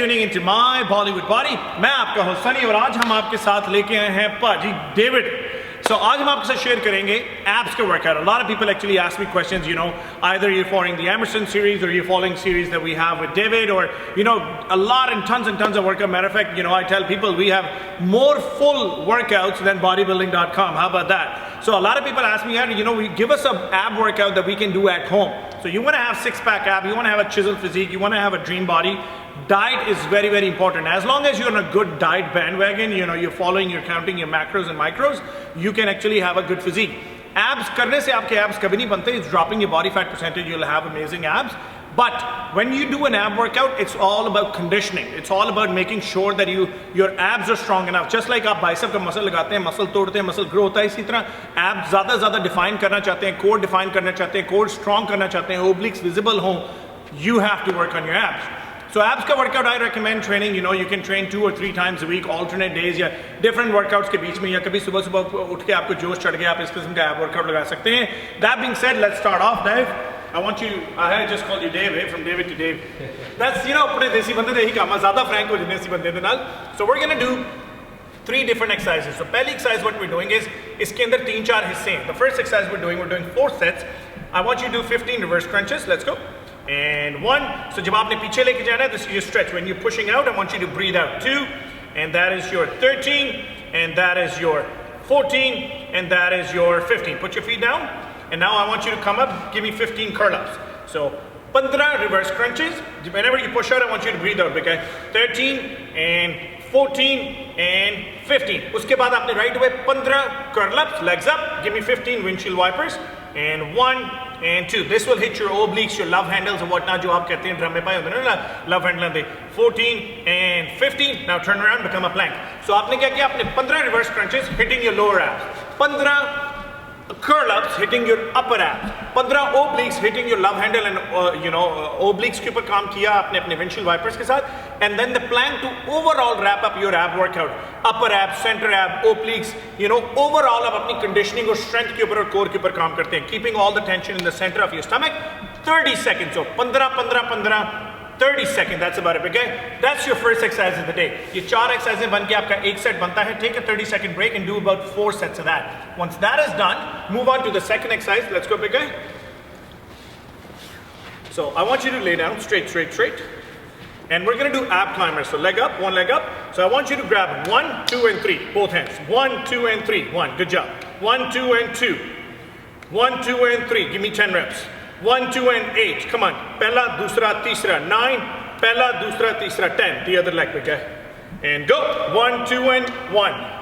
tuning into my Bollywood body. मैं आपका host Sunny और आज हम आपके साथ लेके आए हैं पाजी डेविड. So आज हम आपके साथ शेयर करेंगे abs का workout. A lot of people actually ask me questions, you know, either you're following the Emerson series or you're following series that we have with David, or you know, a lot and tons of workout. Matter of fact, you know, I tell people we have more full workouts than bodybuilding.com. How about that? So a lot of people ask me, you know, give us an ab workout that we can do at home. So you want to have six-pack ab, you want to have a chiseled physique, you want to have a dream body. Diet is very, very important. As long as you're on a good diet bandwagon, you know, you're following, you're counting your macros and micros, you can actually have a good physique. Abs करने से आपके abs कभी नहीं बनते. It's dropping your body fat percentage. You'll have amazing abs. But when you do an ab workout, it's all about conditioning. It's all about making sure that your abs are strong enough. Just like आप bicep का muscle लगाते हैं, muscle तोड़ते हैं, muscle grow होता है, इसी तरह abs ज़्यादा define करना चाहते हैं, core define करना चाहते हैं, core strong करना चाहते हैं, obliques visible हों, you have to work on your abs. So abs का workout I recommend training, you know, you can train 2 or 3 times a week, alternate days या different workouts के बीच में, या कभी सुबह उठ के आपको जोश चढ़ गया आप इस किस्म का ab workout लगा सकते हैं. That being said, let's start off. Dave, I just called you Dave, from David to Dave. That's, you know, अपने देसी बंदे दे ही काम है, ज़्यादा frank हो देसी बंदे दे नाल. So we're gonna do 3 different exercises. So पहली exercise what we're doing is इसके अंदर 3-4 हिस्से हैं. The first exercise we're doing 4 sets. I want you to do 15 reverse crunches. Let's go. And 1. So जब आपने पीछे लेके जाना है, this is your stretch. When you're pushing out, I want you to breathe out. 2. And that is your 13. And that is your 14. And that is your 15. Put your feet down. And now I want you to come up. Give me 15 curl-ups. So 15 reverse crunches. Whenever you push out, I want you to breathe out. Okay? 13 and 14 and 15. उसके बाद आपने right away 15 curl-ups, legs up. Give me 15 windshield wipers. And 1 and 2. This will hit your obliques, your love handles and whatnot जो आप कहते हैं drum में पाए होते हैं ना love handle they. 14 and 15. Now turn around, become a plank. So आपने क्या किया? आपने 15 reverse crunches hitting your lower abs. 15 curl-ups hitting your upper abs. 15 obliques hitting your love handle and obliques के ऊपर काम किया आपने अपने windshield wipers के साथ. And then the plank to overall wrap up your ab workout. Upper ab, center ab, obliques, you know, overall आप अपनी conditioning और strength के ऊपर और core के ऊपर काम करते हैं. Keeping all the tension in the center of your stomach. 30 seconds. So 15, 30 seconds, that's about it, okay? That's your first exercise of the day. ये 4 exercises बन के आपका 1 set बनता है. Take a 30-second break and do about 4 sets of that. Once that is done, move on to the second exercise. Let's go, big guy. So I want you to lay down straight. And we're going to do ab climbers. So leg up, one leg up. So I want you to grab 1, 2, and 3, both hands. 1, 2, and 3. 1, good job. 1, 2, and 2. 1, 2, and 3. Give me 10 reps. 1, 2, and 8. Come on. Pehla, dusra, teesra. 9. Pehla, dusra, teesra. 10. The other leg, okay? And go. 1, 2, and 1.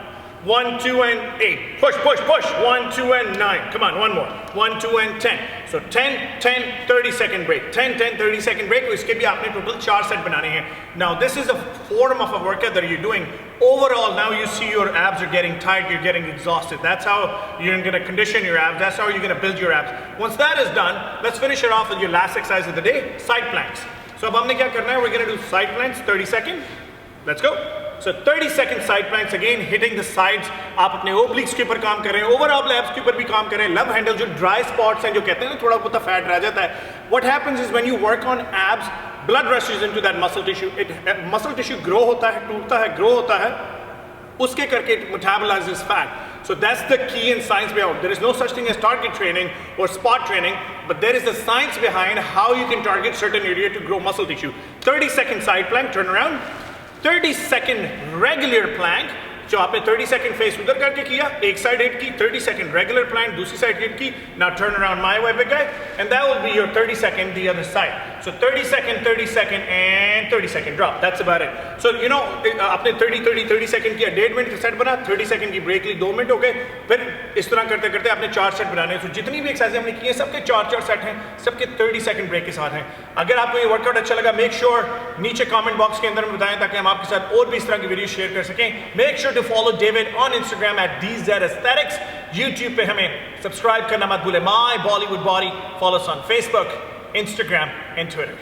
1, 2, and 8. Push. 1, 2, and 9. Come on, one more. 1, 2, and 10. So 10, 30-second break. 10, 30-second break. इसके भी आपने total 4 set बनाने हैं. Now this is a form of a workout that you're doing. Overall, now you see your abs are getting tight, you're getting exhausted. That's how you're going to condition your abs. That's how you're going to build your abs. Once that is done, let's finish it off with your last exercise of the day, side planks. So अब हमने क्या करना है? We're going to do side planks, 30 seconds. Let's go. So 30-second side planks, again hitting the sides. आप अपने obliques के ऊपर काम कर रहे हैं, overall abs के ऊपर भी काम कर रहे हैं. Love handle जो dry spots हैं जो कहते हैं ना थोड़ा बहुत fat रह जाता है. What happens is when you work on abs, blood rushes into that muscle tissue. Muscle tissue grow होता है, टूटता है, grow होता है. उसके करके it metabolizes fat. So that's the key in science behind. There is no such thing as target training or spot training, but there is the science behind how you can target certain area to grow muscle tissue. 30-second side plank, turn around. 30-second regular plank. जो आपने 30-second face उधर करके किया, एक side hit की, 30-second regular plank, दूसरी side hit की. Now turn around my way, big guy, and that will be your 30-second the other side. So 30-second, 30-second, and 30-second drop. That's about it. So you know, आपने 30-second किया, 1.5 minute का set बना, 30-second की break ली, 2 minute हो गए. फिर इस तरह करते करते आपने 4 set बनाने हैं. So जितनी भी exercise हमने की है, सबके 4 set हैं, सबके 30-second break के साथ हैं. अगर आपको ये workout अच्छा लगा, make sure नीचे comment box के अंदर में बताएं ताकि हम आपके साथ और भी इस तरह की वीडियो शेयर कर सकें. Make sure to follow David on Instagram at DZ Aesthetics. YouTube पे हमें subscribe करना मत भूलें. My Bollywood Body. Follow us on Facebook, Instagram, and Twitter.